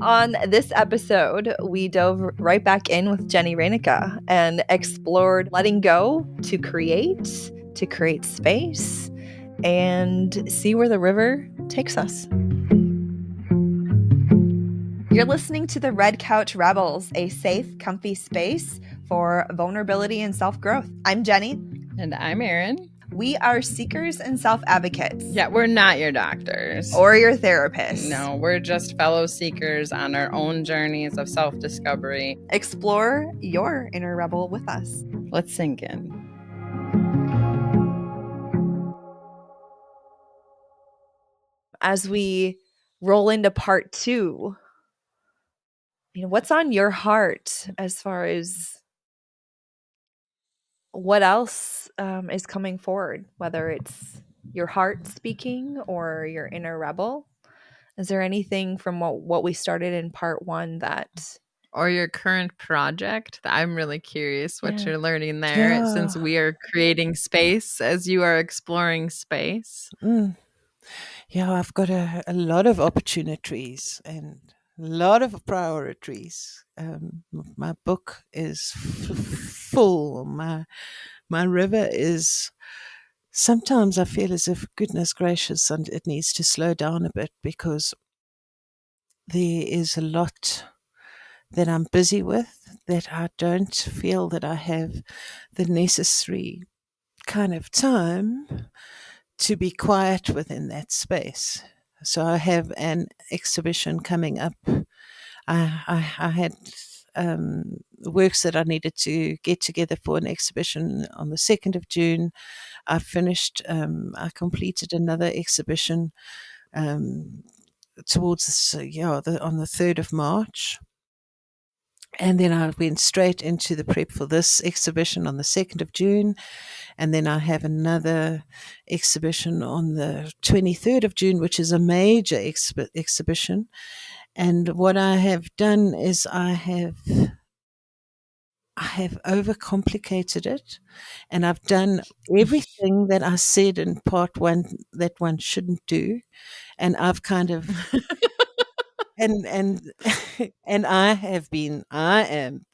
On this episode, we dove right back in with Jenny Reyneke and explored letting go to create space, and see where the river takes us. You're listening to the Red Couch Rebels, a safe, comfy space for vulnerability and self-growth. I'm Jenny. And I'm Erin. We are seekers and self-advocates. Yeah, we're not your doctors. Or your therapists. No, we're just fellow seekers on our own journeys of self-discovery. Explore your inner rebel with us. Let's sink in. As we roll into part 2, what's on your heart as far as what else is coming forward, whether it's your heart speaking or your inner rebel? Is there anything from what we started in part 1 that... Or your current project? I'm really curious what you're learning there, since we are creating space as you are exploring space. Yeah, I've got a lot of opportunities and a lot of priorities. My book is full. My river is... Sometimes I feel as if, goodness gracious, and it needs to slow down a bit because there is a lot that I'm busy with that I don't feel that I have the necessary kind of time to be quiet within that space. So I have an exhibition coming up. I had works that I needed to get together for an exhibition on the 2nd of June. I completed another exhibition towards on the 3rd of March. And then I went straight into the prep for this exhibition on the 2nd of June. And then I have another exhibition on the 23rd of June, which is a major exhibition. And what I have done is I have overcomplicated it. And I've done everything that I said in part 1 that one shouldn't do. And I've kind of... And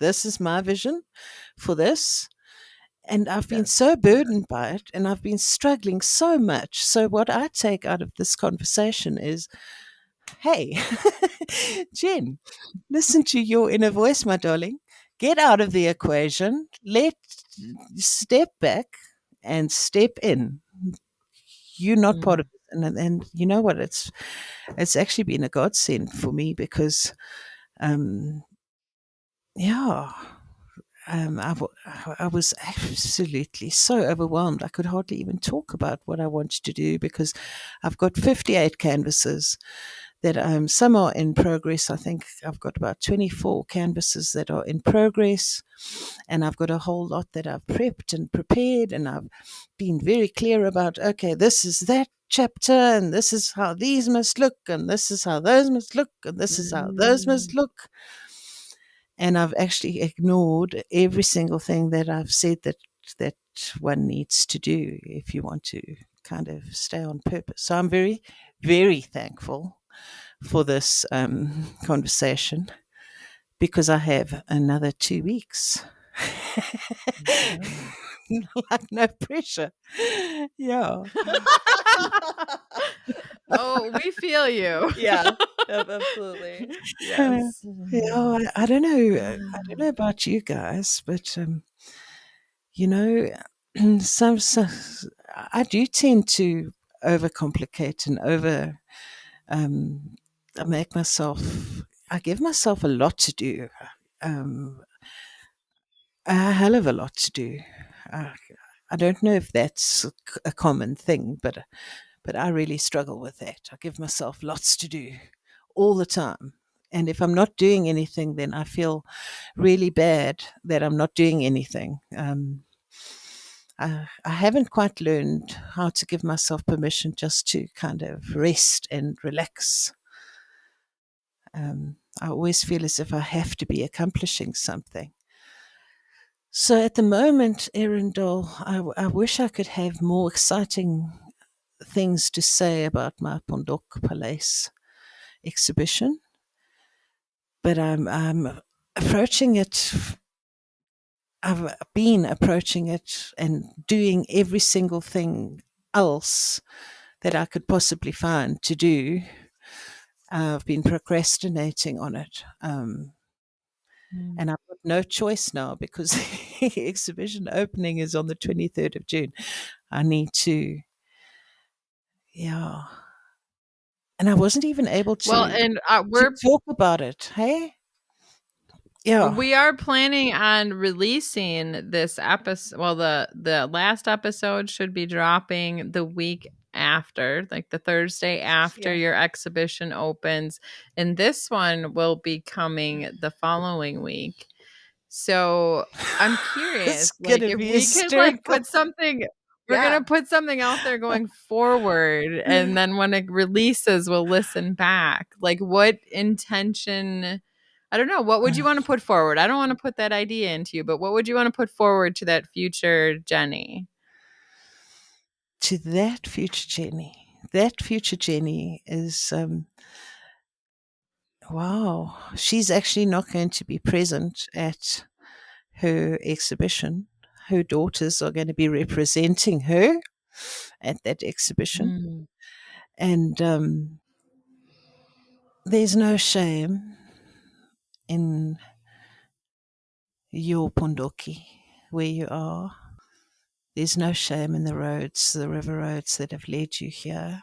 this is my vision for this. And I've been so burdened by it, and I've been struggling so much. So what I take out of this conversation is, hey, Jen, listen to your inner voice, my darling. Get out of the equation. Step back and step in. You're not part of it. And you know what? It's actually been a godsend for me because, I was absolutely so overwhelmed. I could hardly even talk about what I wanted to do because I've got 58 canvases that some are in progress. I think I've got about 24 canvases that are in progress, and I've got a whole lot that I've prepped and prepared, and I've been very clear about, okay, this is that chapter, and this is how these must look, and this is how those must look, and this is how those must look. And I've actually ignored every single thing that I've said that one needs to do if you want to kind of stay on purpose. So I'm very, very thankful for this conversation because I have another 2 weeks. Like, no pressure. Yeah. Oh, we feel you. Yeah, absolutely. Yes. Yeah, I don't know. I don't know about you guys, but some I do tend to overcomplicate and I give myself a lot to do, a hell of a lot to do. I don't know if that's a common thing, but I really struggle with that. I give myself lots to do all the time. And if I'm not doing anything, then I feel really bad that I'm not doing anything. I haven't quite learned how to give myself permission just to kind of rest and relax. I always feel as if I have to be accomplishing something. So at the moment, Erindel, I wish I could have more exciting things to say about my Pondok Paleis exhibition. but I'm approaching it. I've been approaching it and doing every single thing else that I could possibly find to do. I've been procrastinating on it. Mm. And I've got no choice now because the exhibition opening is on the 23rd of June. I need to, yeah. And I wasn't even able Well, to and talk about it. Hey, yeah. we are planning on releasing this episode. Well, the last episode should be dropping the week after, like the Thursday after your exhibition opens, and this one will be coming the following week. So I'm It's curious, like gonna if be we could like hysterical. put something, we're Yeah. gonna put something out there going forward, and then when it releases, we'll listen back. Like what intention? I don't know. What would you want to put forward? I don't want to put that idea into you, but what would you want to put forward to that future Jenny? To that future Jenny. That future Jenny is wow. She's actually not going to be present at her exhibition. Her daughters are going to be representing her at that exhibition. Mm. And there's no shame in your Pondoki, where you are. There's no shame in the roads, the river roads that have led you here.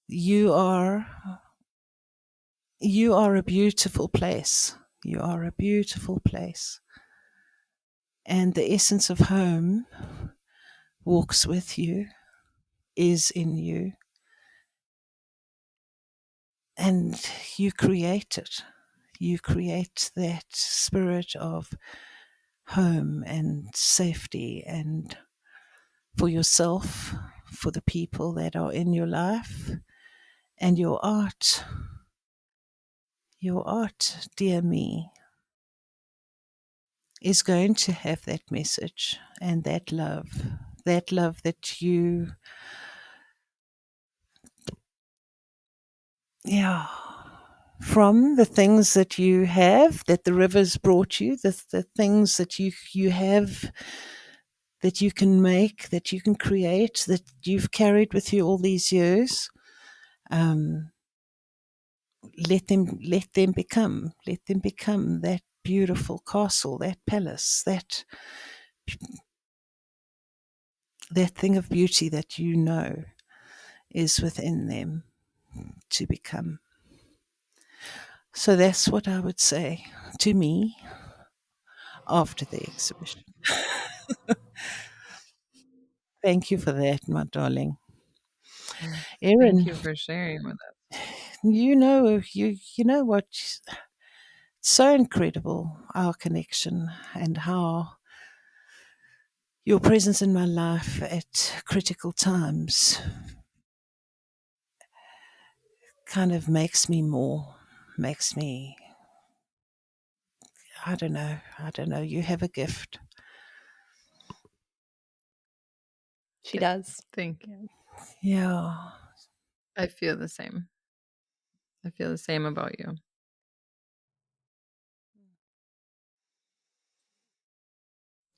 You are a beautiful place. You are a beautiful place. And the essence of home walks with you, is in you, and you create it. You create that spirit of home and safety, and for yourself, for the people that are in your life, and your art, dear me, is going to have that message and that love that you, yeah, from the things that you have, that the rivers brought you, the things that you have, that you can make, that you can create, that you've carried with you all these years. Um, let them become that beautiful castle, that palace, that thing of beauty that you know is within them to become. So that's what I would say to me after the exhibition. Thank you for that, my darling. Thank Erin, you for sharing with us. you know what? It's so incredible, our connection, and how your presence in my life at critical times kind of makes me more, makes me, I don't know. You have a gift. She does. Thank you. Yeah. I feel the same. I feel the same about you.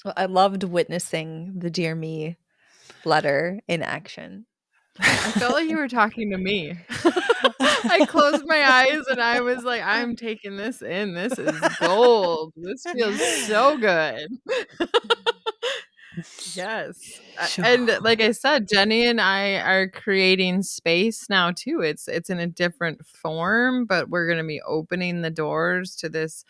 Well, I loved witnessing the Dear Me letter in action. I felt like you were talking to me. I closed my eyes and I was like, I'm taking this in. This is gold. This feels so good. Yes. Sure. And like I said, Jenny and I are creating space now too. It's in a different form, but we're going to be opening the doors to this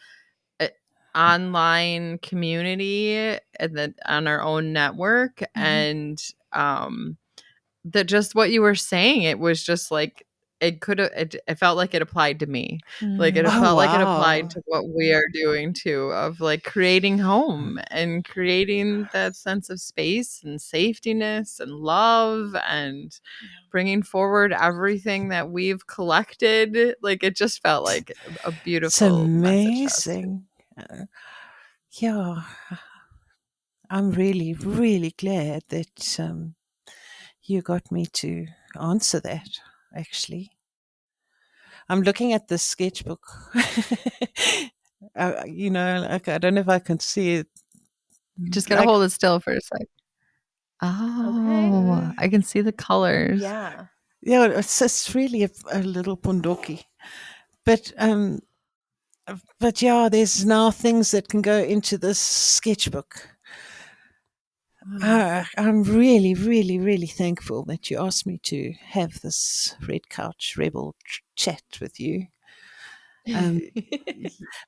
uh, online community and then on our own network. And that just what you were saying, it was just like it could have it felt like it applied to me. Like it Oh, felt like it applied wow. to what we are doing too, of like creating home and creating that sense of space and safetyness and love and bringing forward everything that we've collected. Like it just felt like a It's beautiful message to us too. amazing. Yeah, I'm really, really glad that you got me to answer that, actually. I'm looking at this sketchbook. Like, I don't know if I can see it. Just gotta Like, hold it still for a sec. Oh, I can see the colors. Yeah. yeah, it's really a little Pondoki. But yeah, there's now things that can go into this sketchbook. I'm really, really, really thankful that you asked me to have this Red Couch Rebel chat with you,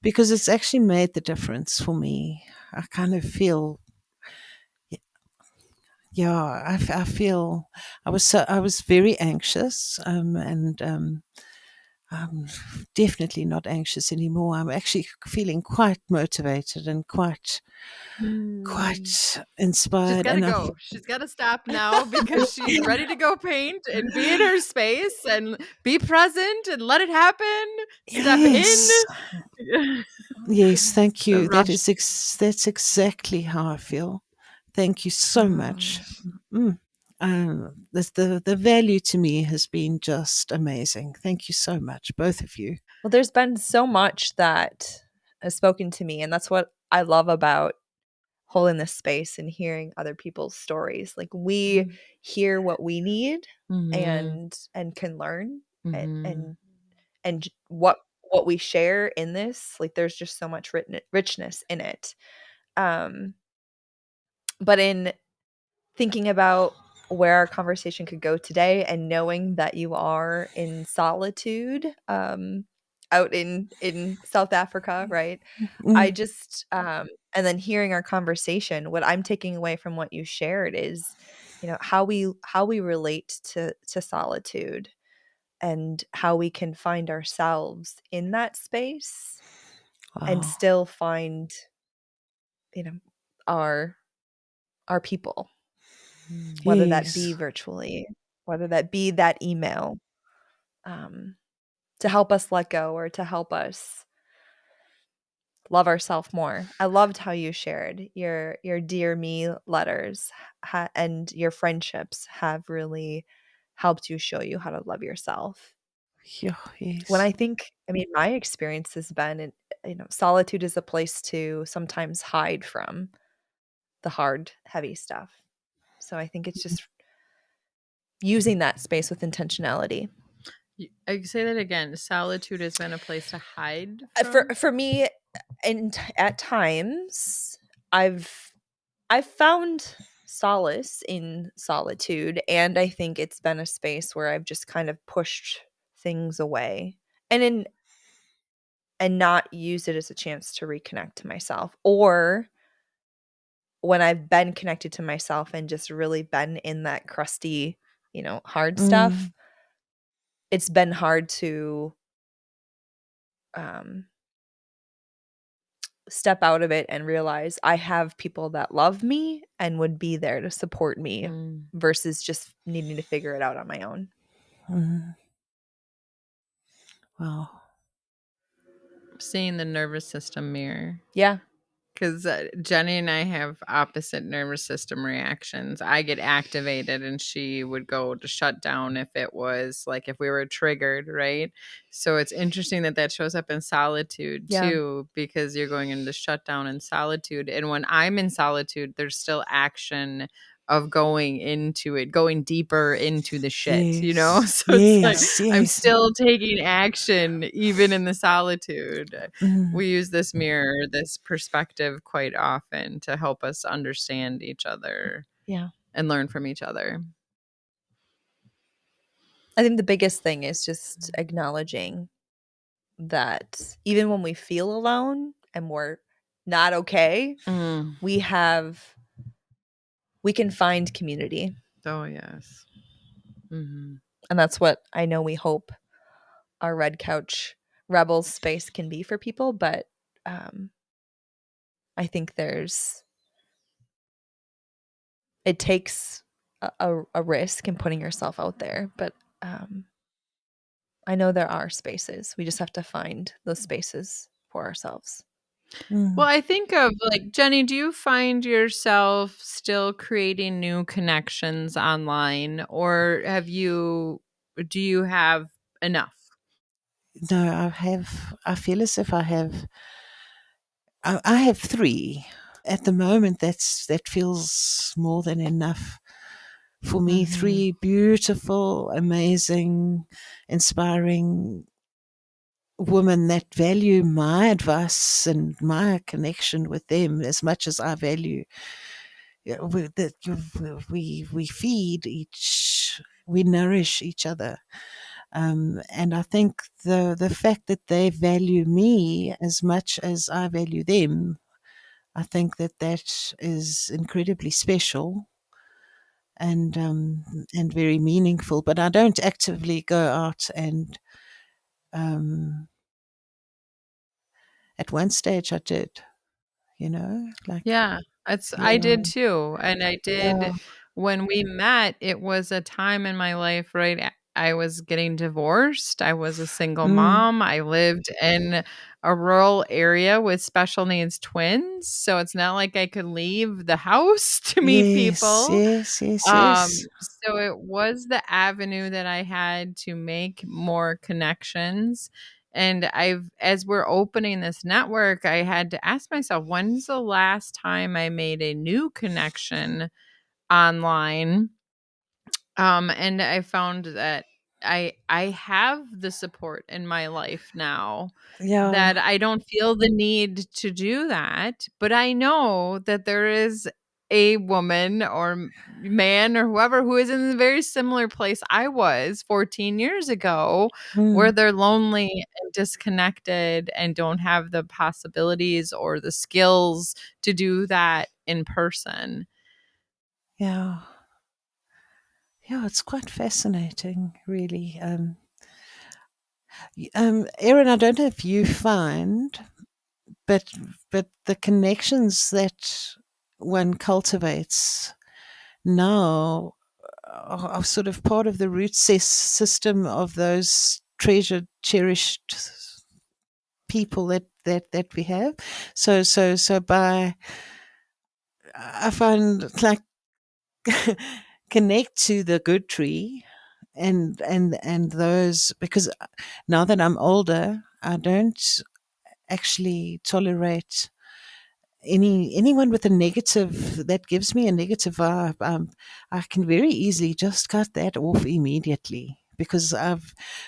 because it's actually made the difference for me. I kind of feel, yeah, I feel I was very anxious, and I'm definitely not anxious anymore. I'm actually feeling quite motivated and quite She's inspired, gotta and go. She's gotta stop now because she's ready to go paint and be in her space and be present and let it happen. Step in. yes. Yes, thank The you. rush. That's exactly how I feel. Thank you so much. Mm. The value to me has been just amazing. Thank you so much, both of you. Well, there's been so much that has spoken to me, and that's what I love about holding this space and hearing other people's stories. Like we hear what we need Mhm. and can learn Mhm. and what we share in this. Like there's just so much richness in it. Um, but in thinking about where our conversation could go today and knowing that you are in solitude out in South Africa, right? I Mm. just and then hearing our conversation, what I'm taking away from what you shared is, how we relate to solitude and how we can find ourselves in that space and Wow. still find, you know, our our people, whether that be Yes. virtually, whether that be that email, um, to help us let go or to help us love ourselves more. I loved how you shared your dear me letters and your friendships have really helped you show you how to love yourself. Yeah, When yes. I think, I mean, my experience has been, solitude is a place to sometimes hide from the hard, heavy stuff. So I think it's just using that space with intentionality. I say that again. Solitude has been a place to hide For from. for me, and at times, I've I've found solace in solitude, and I think it's been a space where I've just kind of pushed things away and not used it as a chance to reconnect to myself. Or when I've been connected to myself and just really been in that crusty, hard stuff, Mm. it's been hard to um step out of it and realize I have people that love me and would be there to support me Mm. versus just needing to figure it out on my own. Mm. Wow. Seeing the nervous system mirror. Yeah. Because Jenny and I have opposite nervous system reactions. I get activated and she would go to shut down if it was like if we were triggered, right? So it's interesting that that shows up in solitude Yeah. too, because you're going into shutdown and solitude. And when I'm in solitude, there's still action of going into it, going deeper into the shit, you know? Yes. So it's like Yeah. Yes. I'm Yes. still taking action even in the solitude. Mm. We use this mirror, this perspective quite often to help us understand each other Yeah. and learn from each other. I think the biggest thing is just acknowledging that even when we feel alone and we're not okay, Mm. we can find community. Oh, yes. Mm-hmm. And that's what I know we hope our Red Couch Rebels space can be for people. But um, I think it takes a risk in putting yourself out there. But um, I know there are spaces. We just have to find those spaces for ourselves. Mm. Well, I think of like, Jenny, do you find yourself still creating new connections online or do you have enough? no, I feel as if I have three. At the moment, that feels more than enough for me. Mm-hmm. Three beautiful, amazing, inspiring women that value my advice and my connection with them as much as I value. We feed each, we nourish each other. And I think the fact that they value me as much as I value them, I think that is incredibly special and very meaningful. But I don't actively go out and um, at one stage I did, like Yeah, I yeah, did too, and I yeah, did when we met, it was a time in my life, right? I was getting divorced. I was a single mm, mom. I lived in a rural area with special needs twins, so it's not like I could leave the house to meet yes, people. yes, yes, yes, So it was the avenue that I had to make more connections. And as we're opening this network, I had to ask myself, when's the last time I made a new connection online? And I found that I have the support in my life now yeah, that I don't feel the need to do that, but I know that there is a woman or man or whoever who is in a very similar place I was 14 years ago, where mm, they're lonely and disconnected and don't have the possibilities or the skills to do that in person. yeah, yeah. It's quite fascinating, really. Erin, I don't know if you find, but the connections that one cultivates now are sort of part of the root system of those treasured, cherished people that we have. So by I find like connect to the good tree and those because now that I'm older, I don't actually tolerate anyone with a negative that gives me a negative vibe. I can very easily just cut that off immediately because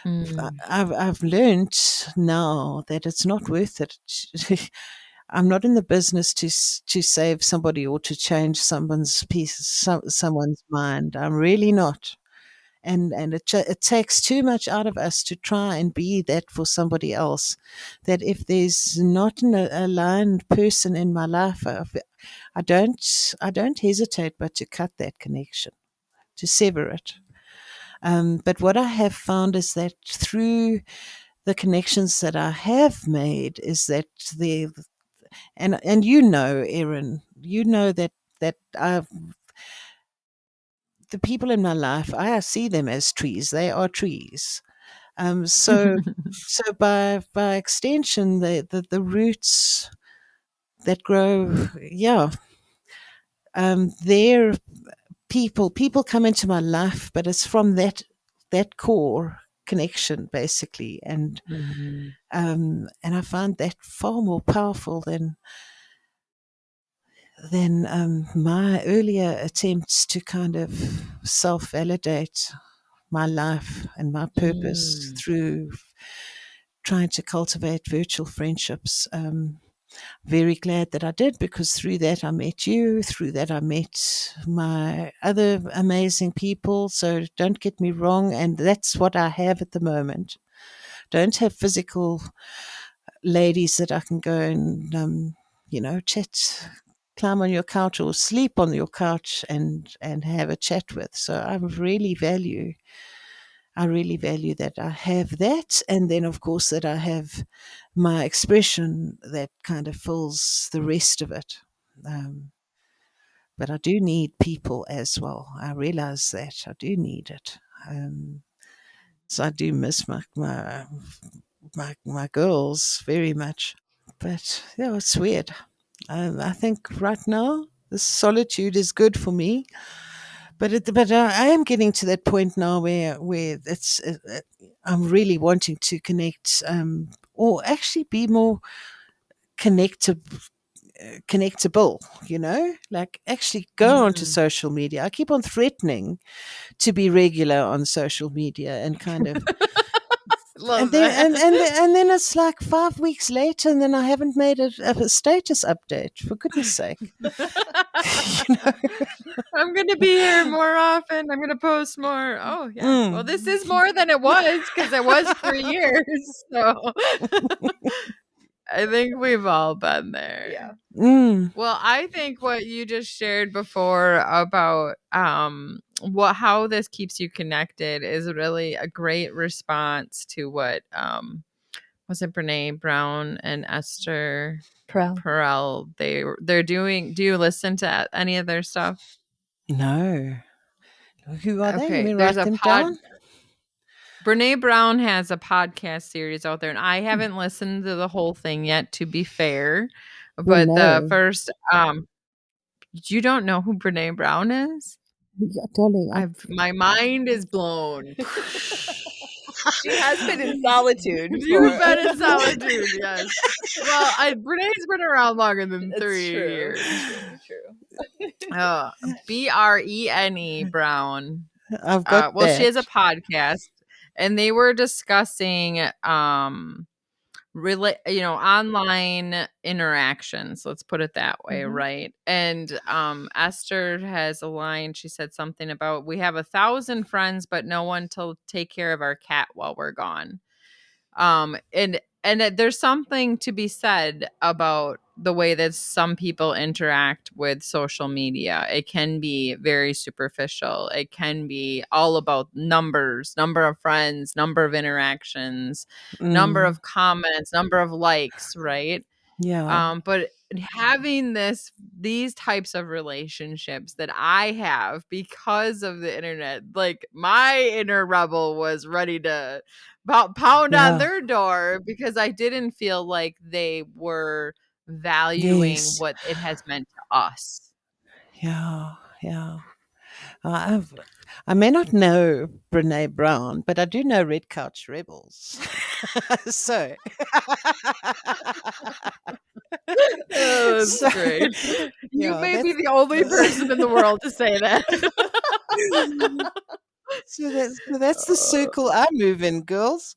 Mm, I've learned now that it's not worth it. I'm not in the business to save somebody or to change someone's someone's mind. I'm really not. And it takes too much out of us to try and be that for somebody else. That if there's not an aligned person in my life, I don't hesitate but to cut that connection, to sever it. But what I have found is that through the connections that I have made is that the and Erin, that the people in my life, I see them as trees. They are trees. So so by extension, the roots that grow, yeah, they're people come into my life, but it's from that core connection basically, mhm, and I find that far more powerful than my earlier attempts to kind of self validate my life and my purpose mm, through trying to cultivate virtual friendships. Very glad that I did because through that I met you, through that I met my other amazing people. So don't get me wrong, and that's what I have at the moment. Don't have physical ladies that I can go and chat, climb on your couch or sleep on your couch and have a chat with. So I really value that I have that, and then of course that I have my expression that kind of fills the rest of it. Um, but I do need people as well. I realize that I do need it. So I do miss my girls very much. But yeah, it's weird. I think right now the solitude is good for me but I am getting to that point now where it's I'm really wanting to connect, or actually be more connected connectable, like actually go onto Mhm. social media. I keep on threatening to be regular on social media and kind of, and Love then that. and then it's like 5 weeks later, and then I haven't made a status update, for goodness sake. you know I'm gonna be here more often. I'm gonna post more. Oh yeah. Well, this mm, is more than it was because it was for years. So I think we've all been Yeah. there. mm, Well, I think what you just shared before about how this keeps you connected is really a great response to what was it Brene Brown and Esther Pearl. Perel they're doing. Do you listen to any of their stuff? no. Who are they? Let Okay, me there's write a them down. Brene Brown has a podcast series out there, and I haven't listened to the whole thing yet, to be fair. But the Brene. first, you don't know who Brene Brown is? Yeah, darling, My mind is blown. She has been in Solitude for You've been in Solitude, yes. Well, Brene's been around longer than It's 3 true. years. True. Uh, Brene Brown. I've got Well, she that. has a podcast, and they were discussing online interactions, let's put it that way, Mhm. right? And Esther has a line. She said something about, we have 1,000 friends but no one to take care of our cat while we're gone. There's something to be said about the way that some people interact with social media. It can be very superficial. It can be all about numbers, number of friends, number of interactions, number Mm, of comments, number of likes, right? yeah. But having these types of relationships that I have because of the internet, like my inner rebel was ready to pound on Yeah. their door because I didn't feel like they were valuing Yes. what it has meant to us. Yeah. Yeah. I've, I may not know Brene Brown, but I do know Red Couch Rebels. so, Oh, that's so great. You yeah, may be that's the only person in the world to say that. so that's the circle I move in, girls.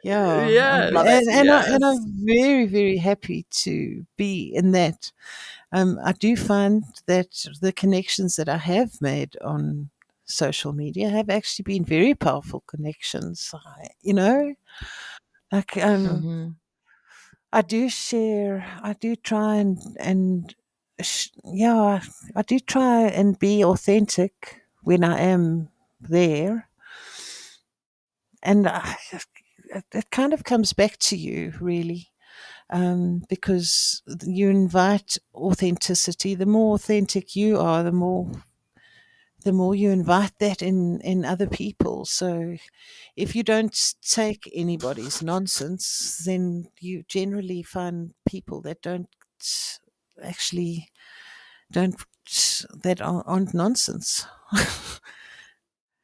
Yeah, Love Yes, it. and I'm yes. very very happy to be in that. I do find that the connections that I have made on social media have actually been very powerful connections. Like Mhm. I do try yeah, I do try and be authentic when I am there, and it kind of comes back to you really. Because you invite authenticity. The more authentic you are, the more you invite that in other people. So if you don't take anybody's nonsense, then you generally find people that actually don't aren't nonsense.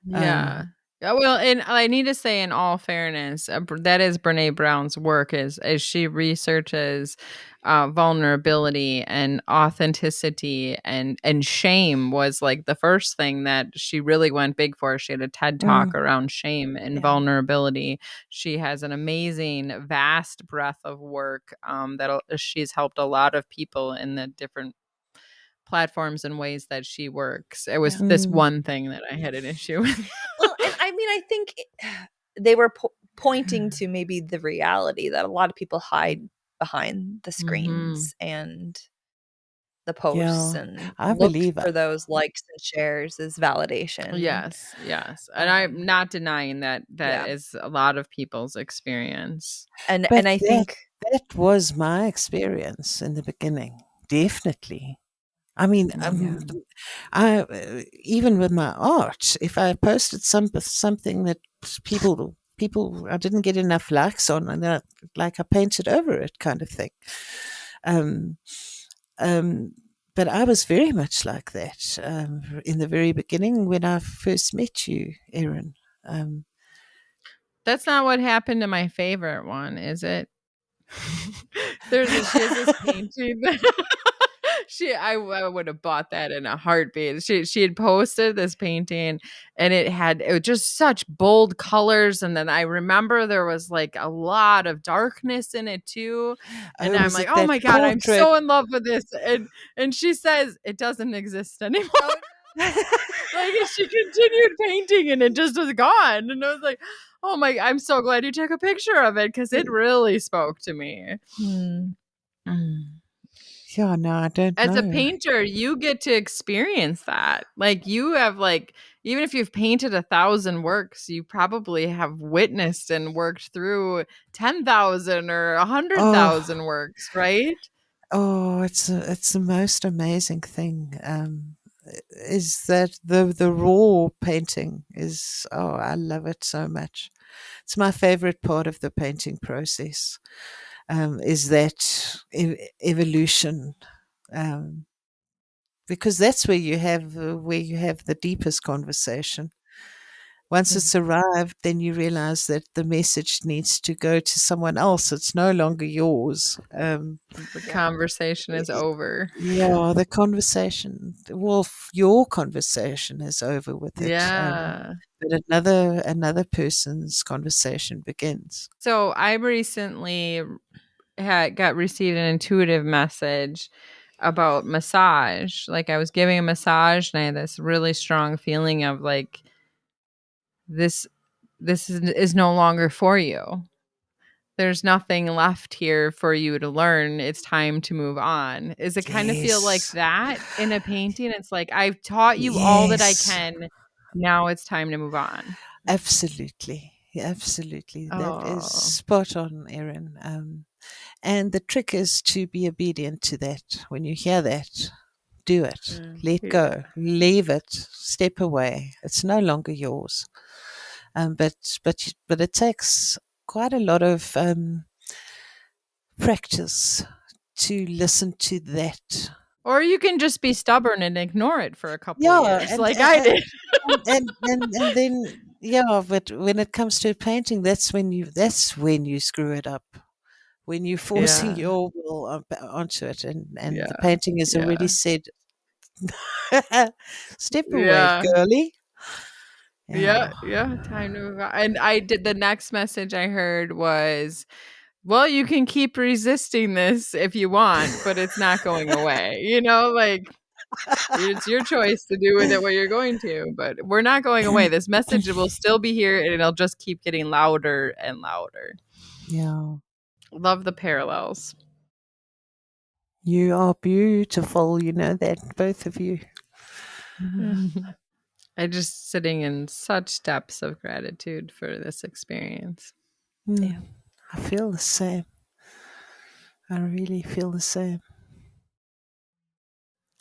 Yeah. um, Yeah, well, and I need to say, in all fairness, that is Brene Brown's work, is she researches vulnerability and authenticity, and shame was like the first thing that she really went big for. She had a TED talk mm, around shame and Yeah. vulnerability. She has an amazing, vast breadth of work that she's helped a lot of people in the different platforms and ways that she works. It was Yeah. this mm, one thing that I had an issue with. Well, and I mean, I think they were pointing to maybe the reality that a lot of people hide behind the Mhm. screens and the posts yeah, and I look believe for those likes and shares as validation. Yes, yes, and I'm Um, not denying that that yeah. is a lot of people's experience. but And I that think that was my experience in the beginning, definitely. I mean, yeah. I even with my art, if I posted something that people I didn't get enough likes on, and then like I painted over it, kind of thing. Um, um, but I was very much like that in the very beginning when I first met you, Erin. Um, That's not what happened to my favorite one, is it? She has this painting. I would have bought that in a heartbeat. She had posted this painting, and it was just such bold colors, and then I remember there was like a lot of darkness in it too. And oh, I'm was like, it oh that my god, I'm portrait? so in love with this. And she says it doesn't exist anymore. Like she continued painting and it just was gone. And I was like, oh my, I'm so glad you took a picture of it because it really spoke to me. Hmm. Mm. Yeah, no, I don't As a know. painter, you get to experience that. Like you have like, even if you've painted 1,000 works, you probably have witnessed and worked through 10,000 or Oh, 100,000 works, right? oh, it's the most amazing thing. Is that the raw painting is, oh, I love it so much. It's my favorite part of the painting process. Is that evolution, um, because that's where you have the deepest conversation. Once Hmm. it's arrived, then you realize that the message needs to go to someone else. It's no longer yours. The Yeah. conversation is over. Yeah, the conversation, well, your conversation is over with it, Yeah. but another person's conversation begins. So I recently got received an intuitive message about massage. Like I was giving a massage and I had this really strong feeling of like this is no longer for you. There's nothing left here for you to learn. It's time to move on. Is it kind of feel like Yes, that in a painting? It's like I've taught you all that I yes, can. Now it's time to move on. absolutely, absolutely. That is Oh. spot on, Erin. And the trick is to be obedient to that. When you hear that, do it. Mm. Let Yeah. go. Leave it. Step away. It's no longer yours. But it takes quite a lot of practice to listen to that. Or you can just be stubborn and ignore it for a couple Yeah, years like I did. and then yeah, but when it comes to painting, that's when you screw it up. When you're forcing Yeah. your will onto it, and the Yeah. painting has already Yeah. said, "Step away, Yeah. girly." Yeah. Yeah. Yeah. Time to move on. And I did the next message I heard was, well, you can keep resisting this if you want, but it's not going away. Like it's your choice to do with it what you're going to, but we're not going away. This message will still be here and it'll just keep getting louder and louder. Yeah. Love the parallels. You are beautiful, you know that, both of you. I just sitting in such depths of gratitude for this experience. Mm, Yeah. I feel the same. I really feel the same.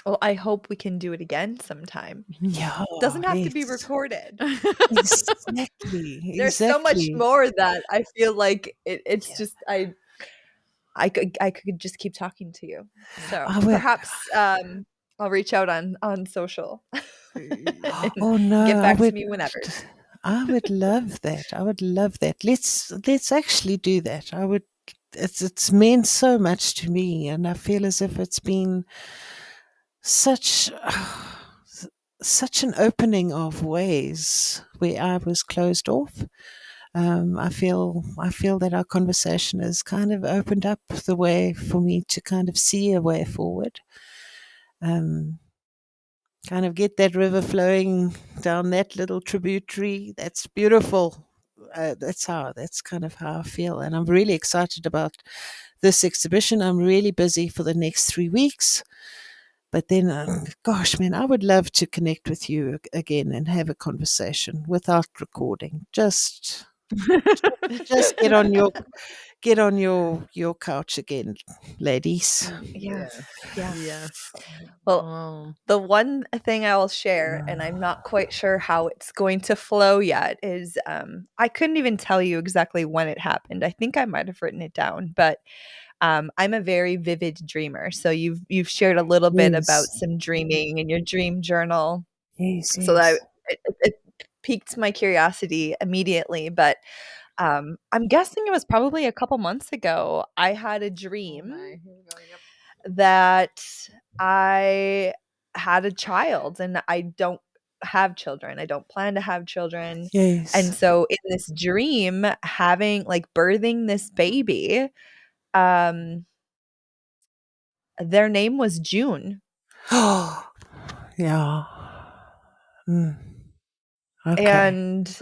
Well, I hope we can do it again sometime. Yeah, Doesn't have to be let's. recorded. Exactly, There's so much exactly. more that I feel like it's Yeah, just I could just keep talking to you. So I will. perhaps I'll reach out on social and Oh no, get back to me whenever. I would love that. I would love that. Let's actually do that. I would. It's meant so much to me, and I feel as if it's been such such an opening of ways where I was closed off. I feel that our conversation has kind of opened up the way for me to kind of see a way forward. Um, Kind of get that river flowing down that little tributary. That's beautiful. That's kind of how I feel, and I'm really excited about this exhibition. I'm really busy for the next 3 weeks, but then, gosh, man, I would love to connect with you again and have a conversation without recording. Just Just get on your couch again, ladies. Yeah. Yes. Yeah. Yes. Well, Oh. the one thing I will share, and I'm not quite sure how it's going to flow yet, is I couldn't even tell you exactly when it happened. I think I might have written it down, but I'm a very vivid dreamer. So you've shared a little bit about Yes. some dreaming in your dream journal. Yes, So that yes. it piqued my curiosity immediately. But I'm guessing it was probably a couple months ago. I had a Oh dream my. Here we go. Yep. that I had a child, and I don't have children. I don't plan to have children. And Yes. so in this dream, having like birthing this baby, um, their name was June. Oh, yeah. Mm, okay. And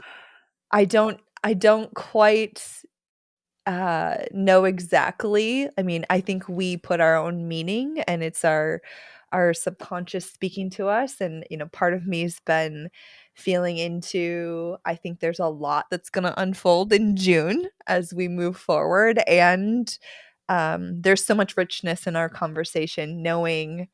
I don't quite know exactly. I mean, I think we put our own meaning, and it's our subconscious speaking to us. And part of me's been feeling into, I think there's a lot that's going to unfold in June as we move forward. And there's so much richness in our conversation knowing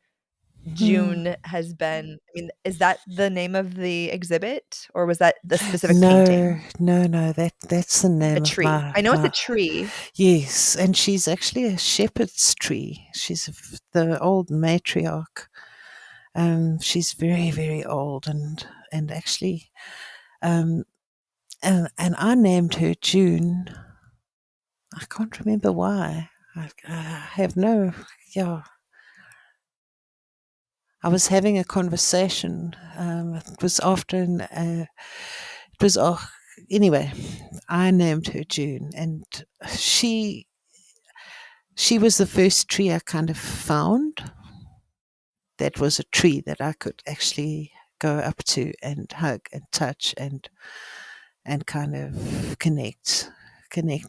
Mm. June has been. I mean, is that the name of the exhibit, or was that the specific No, painting? no, no. That's the A name of tree. my I know it's a my. tree. Yes, and she's actually a shepherd's tree. She's the old matriarch. She's very, very old, and actually, um, and I named her June. I can't remember why. I have no. Yeah, I was having a conversation. It was after it was anyway. I named her June, and she she was the first tree I kind of found. That was a tree that I could actually go up to and hug and touch and kind of connect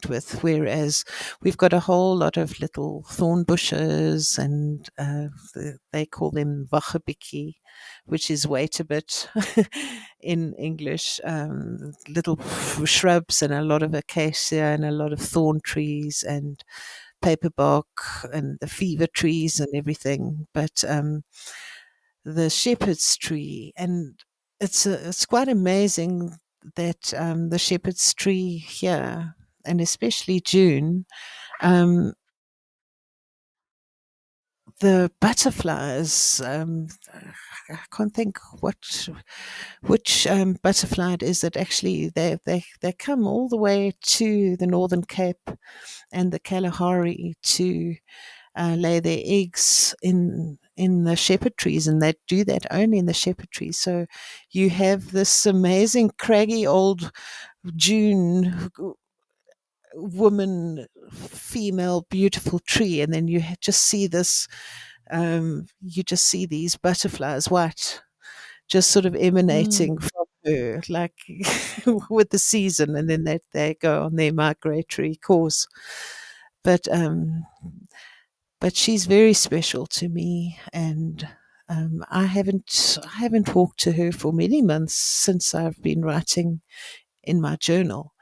with. Whereas we've got a whole lot of little thorn bushes, and they call them wachabiki, which is wait a bit in English. Little shrubs and a lot of acacia and a lot of thorn trees and paperbark and the fever trees and everything. But the shepherd's tree, and it's quite amazing that the shepherd's tree here, and especially June, um, the butterflies. I can't think which butterfly it is that actually they come all the way to the Northern Cape and the Kalahari to lay their eggs in the shepherd trees, and they do that only in the shepherd trees. So you have this amazing craggy old June woman, female, beautiful tree, and then you just see this. You just see these butterflies, white, just sort of emanating Mm. from her, like with the season, and then they go on their migratory course. But but she's very special to me, and I haven't talked to her for many months since I've been writing in my journal.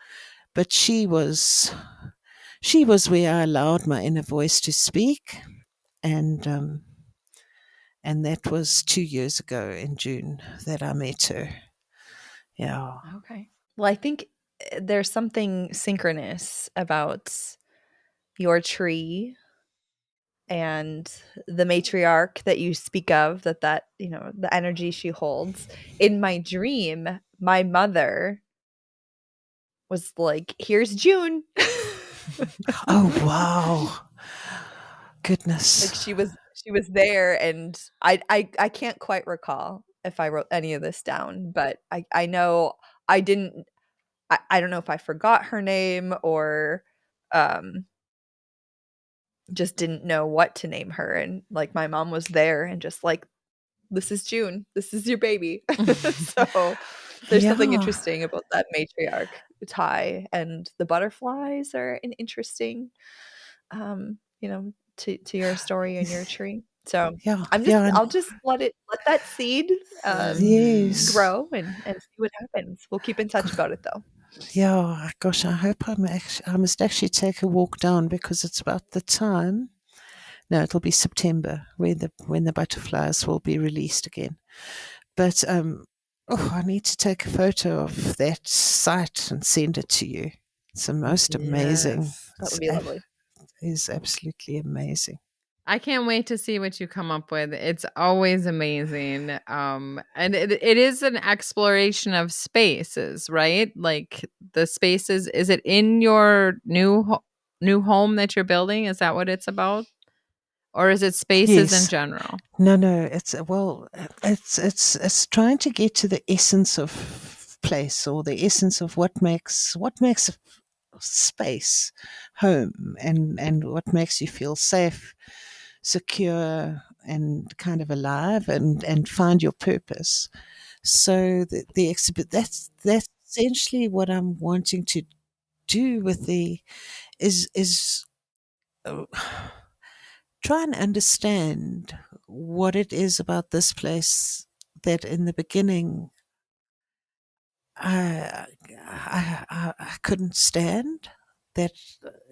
But she was where I allowed my inner voice to speak, and and that was 2 years ago in June that I met her. Yeah. Okay. Well, I think there's something synchronous about your tree and the matriarch that you speak of, that the energy she holds. In my dream, my mother was like, "Here's June." Oh wow, Like goodness. she was there, and I can't quite recall if I wrote any of this down, but I know I didn't. I don't know if I forgot her name, or um just didn't know what to name her. And like my mom was there and just like, "This is June. This is your baby." So there's something Yeah. interesting about that matriarch tie, and the butterflies are an interesting to your story and your tree. So Yeah. I'm just Yeah. I'll just let that seed Yes. grow and see what happens. We'll keep in touch about it though. Yeah, gosh, I hope I must actually take a walk down because it's about the time. No, it'll be September when the butterflies will be released again. But I need to take a photo of that site and send it to you. It's the most amazing. Yes. That would be lovely. Is absolutely amazing. I can't wait to see what you come up with. It's always amazing. And it is an exploration of spaces, right? Like the spaces, is it in your new home that you're building? Is that what it's about? Or is it spaces in Yes. general? No. It's trying to get to the essence of place or the essence of what makes a space home and what makes you feel safe, secure, and kind of alive and find your purpose. So the exhibit that's essentially what I'm wanting to do with the is uh, try and understand what it is about this place that in the beginning I I couldn't stand, that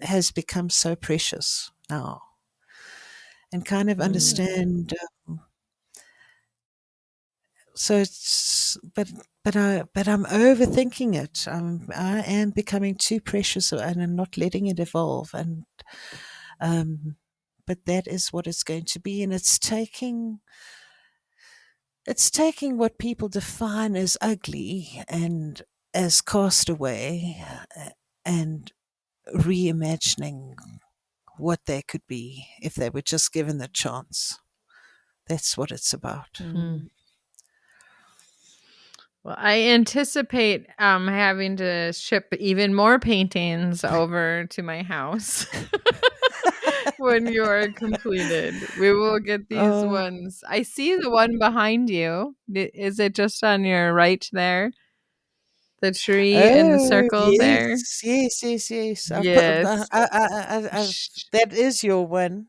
has become so precious now, and kind of Mm. understand. So it's but I'm overthinking it. I am becoming too precious and I'm not letting it evolve. And um, but that is what it's going to be, and it's taking what people define as ugly and as castaway, and reimagining what they could be if they were just given the chance. That's what it's about. Hmm. Well, I anticipate having to ship even more paintings over to my house when you are completed. We will get these Oh, ones. I see the one behind you. Is it just on your right there? The tree in the oh, circle there? yes. Yes. That is your one.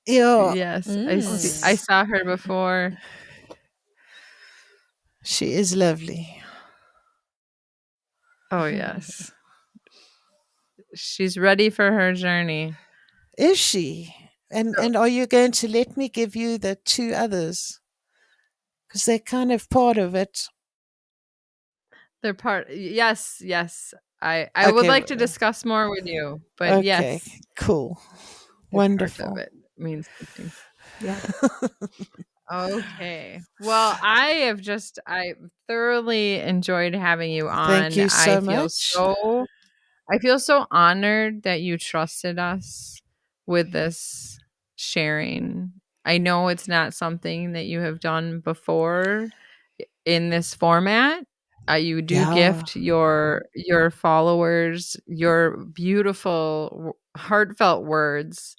Yeah, Yes, I Mm. saw her before. she is lovely. Oh, yes. She's ready for her journey. Is she? And So and are you going to let me give you the two others? Because they're kind of part of it. they're part yes. I would Okay, like to discuss more with you, but okay, yes, cool, they're part of wonderful. it. Means something. Yeah. Okay. Well, I thoroughly enjoyed having you Thank on. you so much. I feel so honored that you trusted us with this sharing. I know it's not something that you have done before in this format. You do Yeah. gift your followers your beautiful, heartfelt words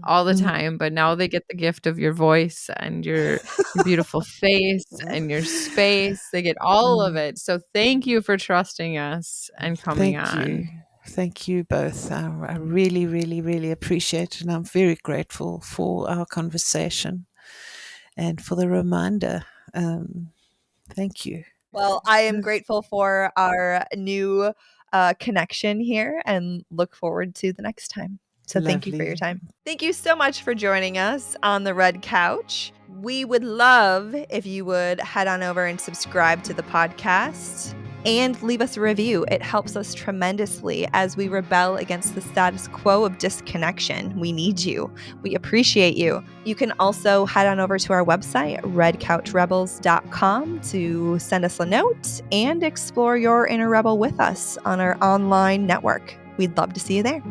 all the Mm, time, but now they get the gift of your voice and your beautiful face and your space. They get all of mm. it. So thank you for trusting us and coming Thank you. on. Thank you both. I really, really, really appreciate it. And I'm very grateful for our conversation and for the reminder. Um, thank you. Well, I am grateful for our new connection here and look forward to the next time. So thank you for your Lovely. time. Thank you so much for joining us on the Red Couch. We would love if you would head on over and subscribe to the podcast and leave us a review. It helps us tremendously as we rebel against the status quo of disconnection. We need you. We appreciate you. You can also head on over to our website, redcouchrebels.com, to send us a note and explore your inner rebel with us on our online network. We'd love to see you there.